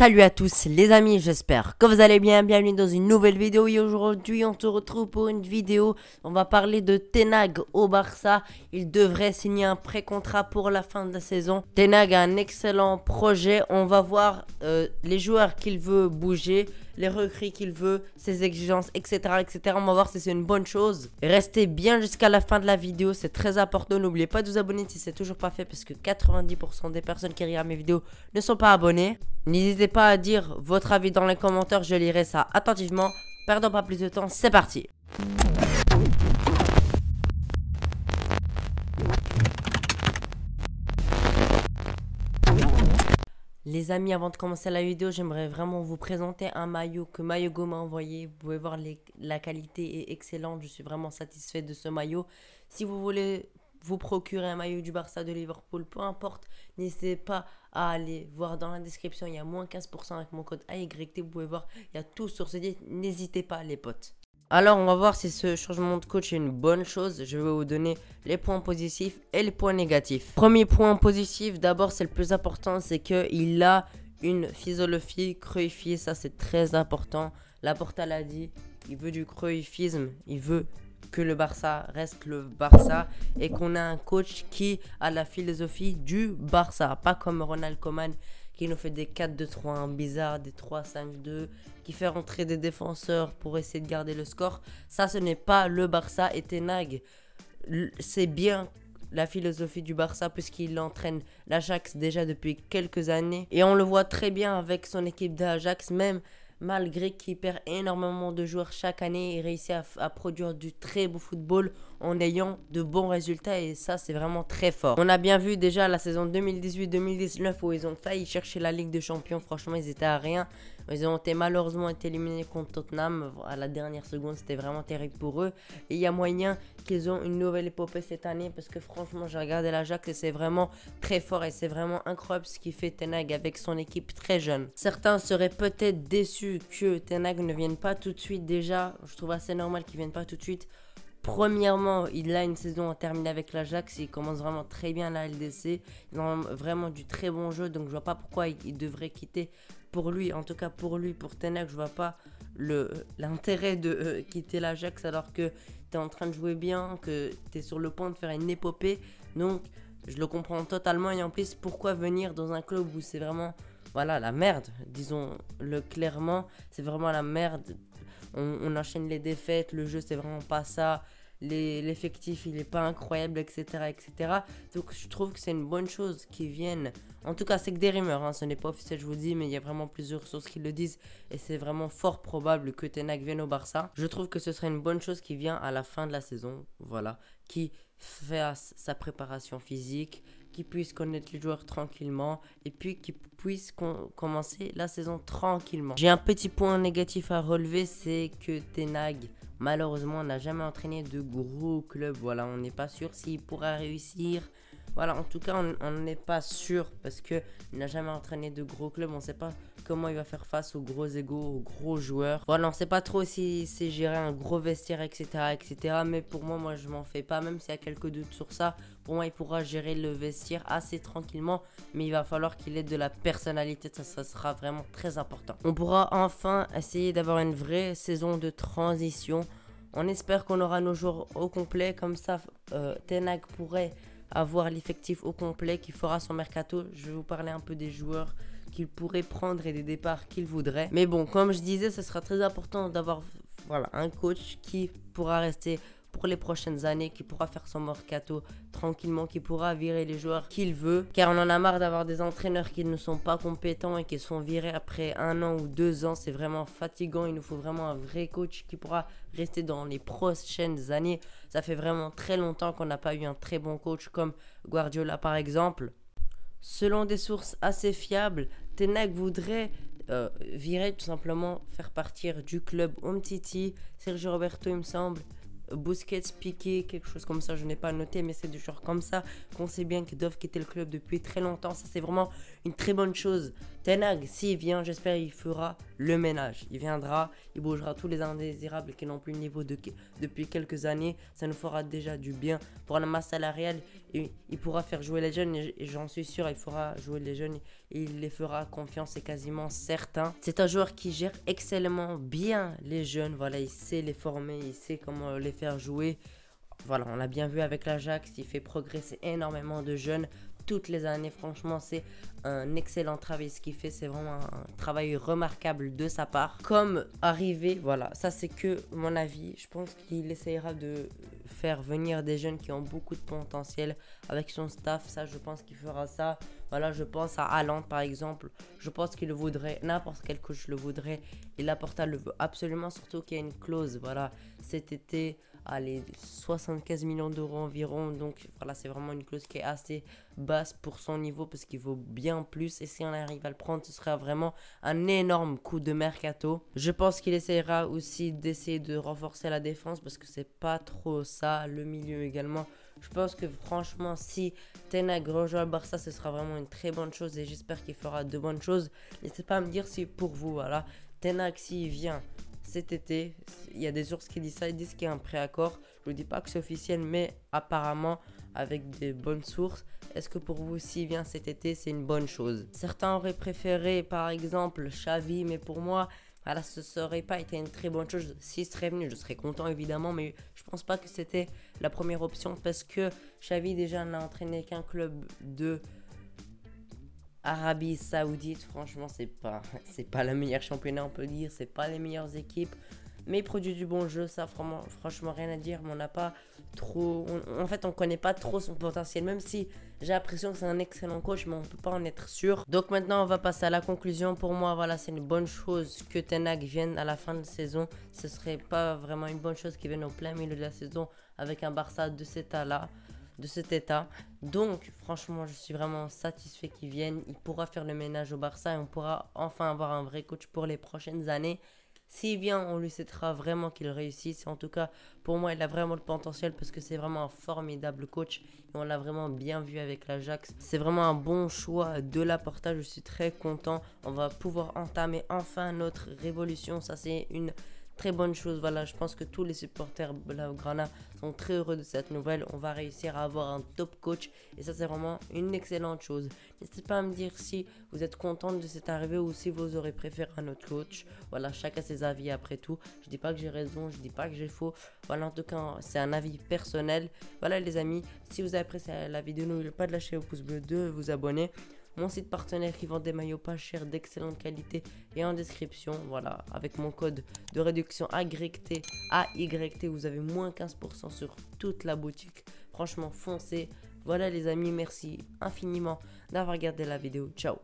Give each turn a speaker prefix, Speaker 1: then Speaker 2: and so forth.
Speaker 1: Salut à tous les amis, j'espère que vous allez bien, bienvenue dans une nouvelle vidéo et aujourd'hui on se retrouve pour une vidéo, on va parler de Ten Hag au Barça. Il devrait signer un pré-contrat pour la fin de la saison. Ten Hag a un excellent projet, on va voir les joueurs qu'il veut bouger, les recrues qu'il veut, ses exigences, etc., etc. On va voir si c'est une bonne chose. Restez bien jusqu'à la fin de la vidéo, c'est très important. N'oubliez pas de vous abonner si c'est toujours pas fait parce que 90% des personnes qui regardent mes vidéos ne sont pas abonnées. N'hésitez pas à dire votre avis dans les commentaires, je lirai ça attentivement. Perdons pas plus de temps, c'est parti. Les amis, avant de commencer la vidéo, j'aimerais vraiment vous présenter un maillot que Mayogo m'a envoyé. Vous pouvez voir, la qualité est excellente. Je suis vraiment satisfait de ce maillot. Si vous voulez vous procurer un maillot du Barça, de Liverpool, peu importe, n'hésitez pas à aller voir dans la description. Il y a moins 15% avec mon code AYT. Vous pouvez voir, il y a tout sur ce site. N'hésitez pas les potes. Alors, on va voir si ce changement de coach est une bonne chose. Je vais vous donner les points positifs et les points négatifs. Premier point positif, d'abord, c'est le plus important, c'est qu'il a une philosophie cruyffiée. Ça, c'est très important. Laporta l'a dit, il veut du cruyffisme. Il veut que le Barça reste le Barça et qu'on a un coach qui a la philosophie du Barça. Pas comme Ronald Koeman qui nous fait des 4-2-3-1 bizarres, des 3-5-2, qui fait rentrer des défenseurs pour essayer de garder le score. Ça, ce n'est pas le Barça. Et Ten Hag, c'est bien la philosophie du Barça puisqu'il entraîne l'Ajax déjà depuis quelques années. Et on le voit très bien avec son équipe d'Ajax, même malgré qu'il perd énormément de joueurs chaque année, il réussit à produire du très beau football en ayant de bons résultats et ça c'est vraiment très fort. On a bien vu déjà la saison 2018-2019 où ils ont failli chercher la Ligue des Champions, franchement ils étaient à rien. Ils ont malheureusement été éliminés contre Tottenham à la dernière seconde, c'était vraiment terrible pour eux. Et il y a moyen qu'ils ont une nouvelle épopée cette année parce que franchement j'ai regardé l'Ajax et c'est vraiment très fort et c'est vraiment incroyable ce qu'il fait Ten Hag avec son équipe très jeune. Certains seraient peut-être déçus que Ten Hag ne vienne pas tout de suite déjà, je trouve assez normal qu'il ne vienne pas tout de suite. Premièrement, il a une saison à terminer avec l'Ajax, il commence vraiment très bien la LDC, ils ont vraiment du très bon jeu, donc je vois pas pourquoi il devrait quitter. Pour lui, en tout cas pour lui, pour Ten Hag, je vois pas l'intérêt de quitter l'Ajax alors que tu es en train de jouer bien, que tu es sur le point de faire une épopée, donc je le comprends totalement et en plus pourquoi venir dans un club où c'est vraiment, voilà, la merde, disons-le clairement, c'est vraiment la merde. On enchaîne les défaites, le jeu c'est vraiment pas ça, l'effectif il est pas incroyable, etc., etc. Donc je trouve que c'est une bonne chose qu'ils viennent. En tout cas c'est que des rumeurs, hein, ce n'est pas officiel je vous dis, mais il y a vraiment plusieurs sources qui le disent et c'est vraiment fort probable que Ten Hag vienne au Barça. Je trouve que ce serait une bonne chose qui vient à la fin de la saison, voilà, qui fait sa préparation physique, qui puisse connaître les joueurs tranquillement et puis qui puisse commencer la saison tranquillement. J'ai un petit point négatif à relever, c'est que Ten Hag malheureusement n'a jamais entraîné de gros clubs. Voilà, on n'est pas sûr s'il pourra réussir. Voilà, en tout cas, on n'est pas sûr parce qu'il n'a jamais entraîné de gros clubs. On ne sait pas comment il va faire face aux gros égos, aux gros joueurs. Voilà, on ne sait pas trop si c'est gérer un gros vestiaire, etc., etc. Mais pour moi, je m'en fais pas. Même s'il y a quelques doutes sur ça, pour moi, il pourra gérer le vestiaire assez tranquillement. Mais il va falloir qu'il ait de la personnalité. Ça sera vraiment très important. On pourra enfin essayer d'avoir une vraie saison de transition. On espère qu'on aura nos joueurs au complet. Comme ça, Ten Hag pourrait avoir l'effectif au complet qui fera son mercato. Je vais vous parler un peu des joueurs qu'il pourrait prendre et des départs qu'il voudrait. Mais bon, comme je disais, ce sera très important d'avoir un coach qui pourra rester pour les prochaines années, qui pourra faire son mercato tranquillement, qui pourra virer les joueurs qu'il veut. Car on en a marre d'avoir des entraîneurs qui ne sont pas compétents et qui sont virés après 1 an ou 2 ans. C'est vraiment fatigant. Il nous faut vraiment un vrai coach qui pourra rester dans les prochaines années. Ça fait vraiment très longtemps qu'on n'a pas eu un très bon coach comme Guardiola par exemple. Selon des sources assez fiables, Ten Hag voudrait virer tout simplement, faire partir du club Umtiti, Sergio Roberto il me semble, Busquets, Piqué, quelque chose comme ça, je n'ai pas noté, mais c'est du genre comme ça qu'on sait bien qu'ils doivent quitter le club depuis très longtemps. Ça, c'est vraiment une très bonne chose Ten Hag, s'il vient, j'espère il fera le ménage. Il viendra, il bougera tous les indésirables qui n'ont plus le niveau depuis quelques années. Ça nous fera déjà du bien pour la masse salariale. Et il pourra faire jouer les jeunes et j'en suis sûr, il fera jouer les jeunes et il les fera confiance, c'est quasiment certain. C'est un joueur qui gère excellemment bien les jeunes. Voilà, il sait les former, il sait comment les faire jouer. Voilà, on l'a bien vu avec l'Ajax, il fait progresser énormément de jeunes toutes les années. Franchement, c'est un excellent travail ce qu'il fait. C'est vraiment un travail remarquable de sa part. Comme arrivé, voilà, ça c'est que mon avis. Je pense qu'il essayera de faire venir des jeunes qui ont beaucoup de potentiel avec son staff. Ça, je pense qu'il fera ça. Voilà, je pense à Haaland par exemple. Je pense qu'il le voudrait, n'importe quel coach le voudrait. Et Laporta le veut absolument, surtout qu'il y a une clause. Voilà, cet été, allez, 75 millions d'euros environ. Donc voilà, c'est vraiment une clause qui est assez basse pour son niveau parce qu'il vaut bien plus. Et si on arrive à le prendre, ce sera vraiment un énorme coup de mercato. Je pense qu'il essaiera aussi d'essayer de renforcer la défense parce que c'est pas trop ça. Le milieu également. Je pense que franchement, si Ten Hag rejoint le Barça, ce sera vraiment une très bonne chose et j'espère qu'il fera de bonnes choses. N'hésitez pas à me dire si pour vous, voilà, Ten Hag s'il vient cet été, il y a des sources qui disent ça, ils disent qu'il y a un préaccord. Je ne vous dis pas que c'est officiel, mais apparemment avec des bonnes sources. Est-ce que pour vous, s'il vient cet été, c'est une bonne chose? Certains auraient préféré par exemple Xavi, mais pour moi, voilà, ce serait pas été une très bonne chose. S'il serait venu, je serais content évidemment, mais je pense pas que c'était la première option parce que Xavi déjà n'a entraîné qu'un club de Arabie Saoudite. Franchement, c'est pas le meilleur championnat, on peut dire, c'est pas les meilleures équipes, mais il produit du bon jeu, ça franchement rien à dire, mais on n'a pas trop, en fait on connaît pas trop son potentiel, même si j'ai l'impression que c'est un excellent coach, mais on peut pas en être sûr. Donc maintenant on va passer à la conclusion. Pour moi, voilà, c'est une bonne chose que Ten Hag vienne à la fin de saison. Ce serait pas vraiment une bonne chose qu'il vienne au plein milieu de la saison avec un Barça de cet état. Donc franchement, je suis vraiment satisfait qu'il vienne. Il pourra faire le ménage au Barça et on pourra enfin avoir un vrai coach pour les prochaines années. S'il vient, on lui souhaitera vraiment qu'il réussisse. En tout cas, pour moi, il a vraiment le potentiel parce que c'est vraiment un formidable coach. Et on l'a vraiment bien vu avec l'Ajax. C'est vraiment un bon choix de Laporta. Je suis très content. On va pouvoir entamer enfin notre révolution. Ça, c'est une très bonne chose. Voilà, je pense que tous les supporters Blaugrana sont très heureux de cette nouvelle. On va réussir à avoir un top coach et ça, c'est vraiment une excellente chose. N'hésitez pas à me dire si vous êtes content de cette arrivée ou si vous aurez préféré un autre coach. Voilà, chacun ses avis après tout. Je dis pas que j'ai raison, je dis pas que j'ai faux. Voilà, en tout cas, c'est un avis personnel. Voilà les amis, si vous avez apprécié la vidéo, n'oubliez pas de lâcher le pouce bleu, de vous abonner. Mon site partenaire qui vend des maillots pas chers d'excellente qualité est en description. Voilà, avec mon code de réduction AYT, vous avez moins 15% sur toute la boutique. Franchement, foncez. Voilà les amis, merci infiniment d'avoir regardé la vidéo. Ciao.